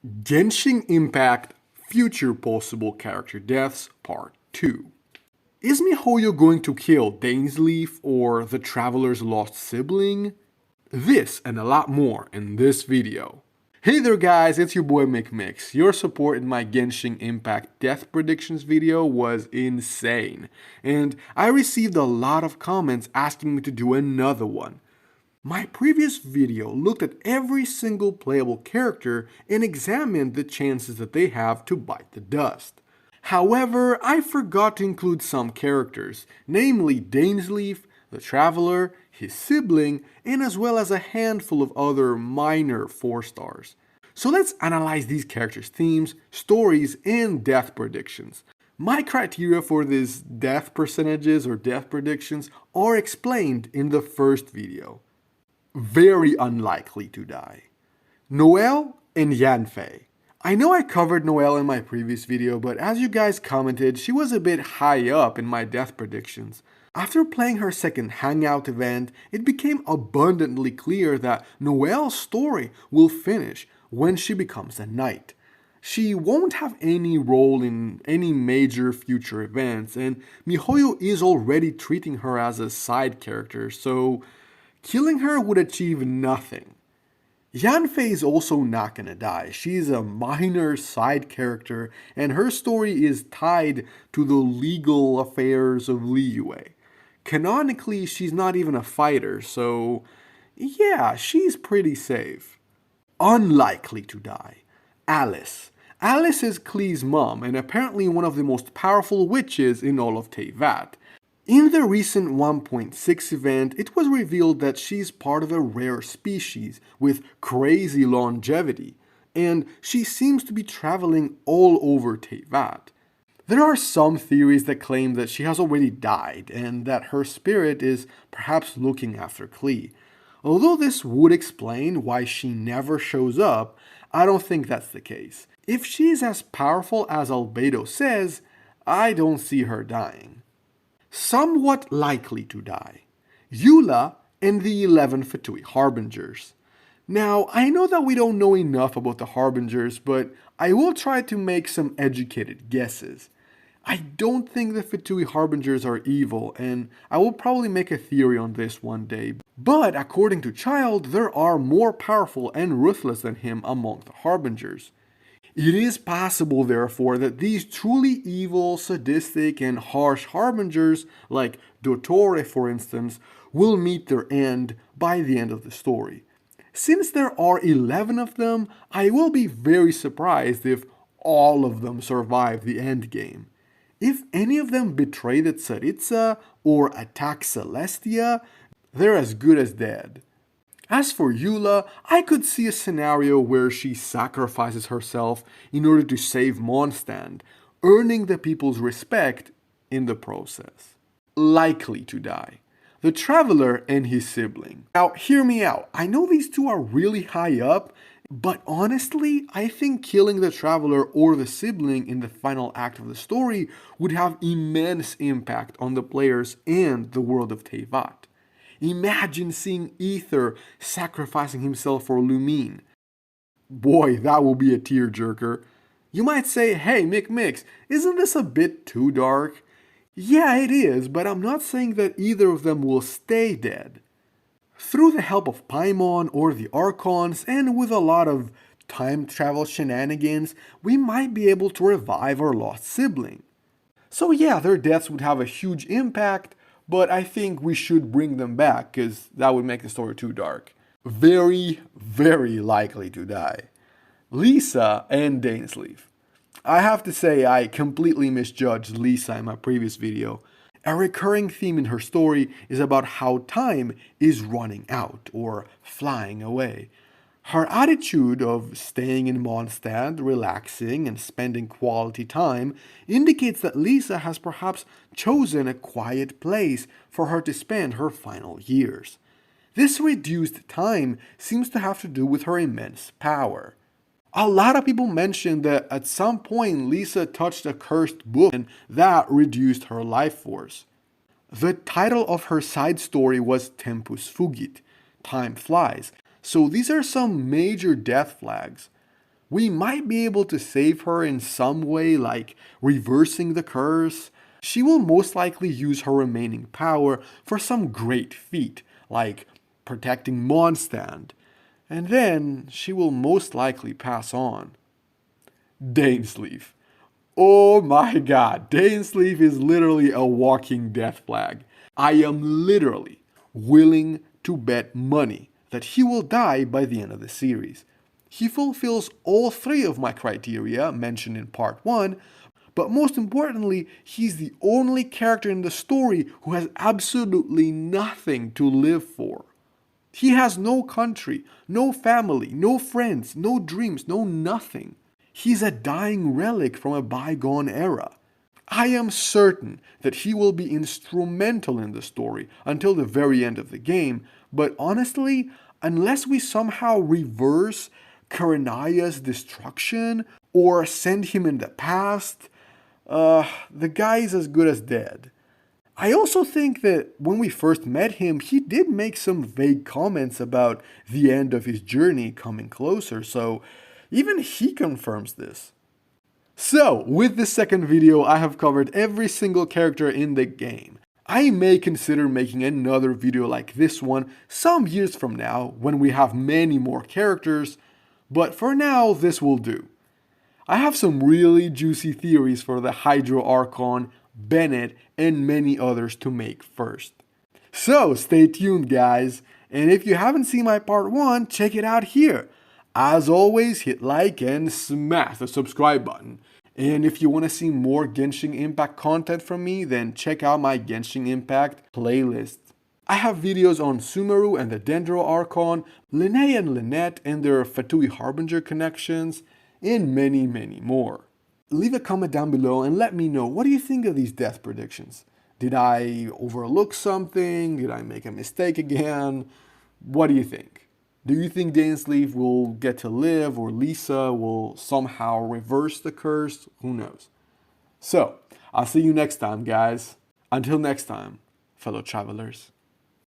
Genshin Impact Future Possible Character Deaths Part 2. Is Mihoyo going to kill Dainsleif or the Traveler's lost sibling? This and a lot more in this video. Hey there guys, it's your boy McMix. Your support in my Genshin Impact Death Predictions video was insane, and I received a lot of comments asking me to do another one. My previous video looked at every single playable character and examined the chances that they have to bite the dust. However, I forgot to include some characters, namely Dainsleif, the Traveler, his sibling, and as well as a handful of other minor 4-stars. So let's analyze these characters' themes, stories, and death predictions. My criteria for these death percentages or death predictions are explained in the first video. Very unlikely to die. Noelle and Yanfei. I know I covered Noelle in my previous video, but as you guys commented, she was a bit high up in my death predictions. After playing her second hangout event, it became abundantly clear that Noelle's story will finish when she becomes a knight. She won't have any role in any major future events, and Mihoyo is already treating her as a side character, so killing her would achieve nothing. Yanfei is also not gonna die. She's a minor side character, and her story is tied to the legal affairs of Liyue. Canonically, she's not even a fighter, so yeah, she's pretty safe. Unlikely to die. Alice. Alice is Klee's mom, and apparently one of the most powerful witches in all of Teyvat. In the recent 1.6 event, it was revealed that she's part of a rare species with crazy longevity, and she seems to be traveling all over Teyvat. There are some theories that claim that she has already died and that her spirit is perhaps looking after Klee. Although this would explain why she never shows up, I don't think that's the case. If she's as powerful as Albedo says, I don't see her dying. Somewhat likely to die. Eula and the 11 Fatui Harbingers. Now, I know that we don't know enough about the Harbingers, but I will try to make some educated guesses. I don't think the Fatui Harbingers are evil, and I will probably make a theory on this one day. But according to Child, there are more powerful and ruthless than him among the Harbingers. It is possible, therefore, that these truly evil, sadistic, and harsh harbingers, like Dottore for instance, will meet their end by the end of the story. Since there are 11 of them, I will be very surprised if all of them survive the endgame. If any of them betray the Tsaritsa or attack Celestia, they're as good as dead. As for Eula, I could see a scenario where she sacrifices herself in order to save Mondstadt, earning the people's respect in the process. Likely to die. The Traveler and his sibling. Now, hear me out. I know these two are really high up, but honestly, I think killing the Traveler or the sibling in the final act of the story would have immense impact on the players and the world of Teyvat. Imagine seeing Aether sacrificing himself for Lumine. Boy, that will be a tearjerker. You might say, hey Mix, isn't this a bit too dark? Yeah, it is, but I'm not saying that either of them will stay dead. Through the help of Paimon or the Archons, and with a lot of time travel shenanigans, we might be able to revive our lost sibling. So yeah, their deaths would have a huge impact, but I think we should bring them back, because that would make the story too dark. Very, very likely to die. Lisa and Dainsleif. I have to say I completely misjudged Lisa in my previous video. A recurring theme in her story is about how time is running out, or flying away. Her attitude of staying in Mondstadt, relaxing, and spending quality time indicates that Lisa has perhaps chosen a quiet place for her to spend her final years. This reduced time seems to have to do with her immense power. A lot of people mention that at some point Lisa touched a cursed book and that reduced her life force. The title of her side story was Tempus Fugit, Time Flies. So these are some major death flags. We might be able to save her in some way, like reversing the curse. She will most likely use her remaining power for some great feat, like protecting Mondstadt, and then she will most likely pass on. Dainsleif. Oh my god, Dainsleif is literally a walking death flag. I am literally willing to bet money that he will die by the end of the series. He fulfills all three of my criteria mentioned in part 1, but most importantly, he's the only character in the story who has absolutely nothing to live for. He has no country, no family, no friends, no dreams, no nothing. He's a dying relic from a bygone era. I am certain that he will be instrumental in the story until the very end of the game, but honestly, unless we somehow reverse Karanaya's destruction or send him in the past, the guy is as good as dead. I also think that when we first met him, he did make some vague comments about the end of his journey coming closer, so even he confirms this. So, with this second video, I have covered every single character in the game. I may consider making another video like this one some years from now, when we have many more characters, but for now, this will do. I have some really juicy theories for the Hydro Archon, Bennett, and many others to make first. So stay tuned guys, and if you haven't seen my part 1, check it out here. As always, hit like and smash the subscribe button. And if you want to see more Genshin Impact content from me, then check out my Genshin Impact playlist. I have videos on Sumeru and the Dendro Archon, Linnea and Lynette and their Fatui Harbinger connections, and many more. Leave a comment down below and let me know, what do you think of these death predictions? Did I overlook something? Did I make a mistake again? What do you think? Do you think Dainsleif will get to live, or Lisa will somehow reverse the curse? Who knows? So, I'll see you next time guys. Until next time, fellow travelers.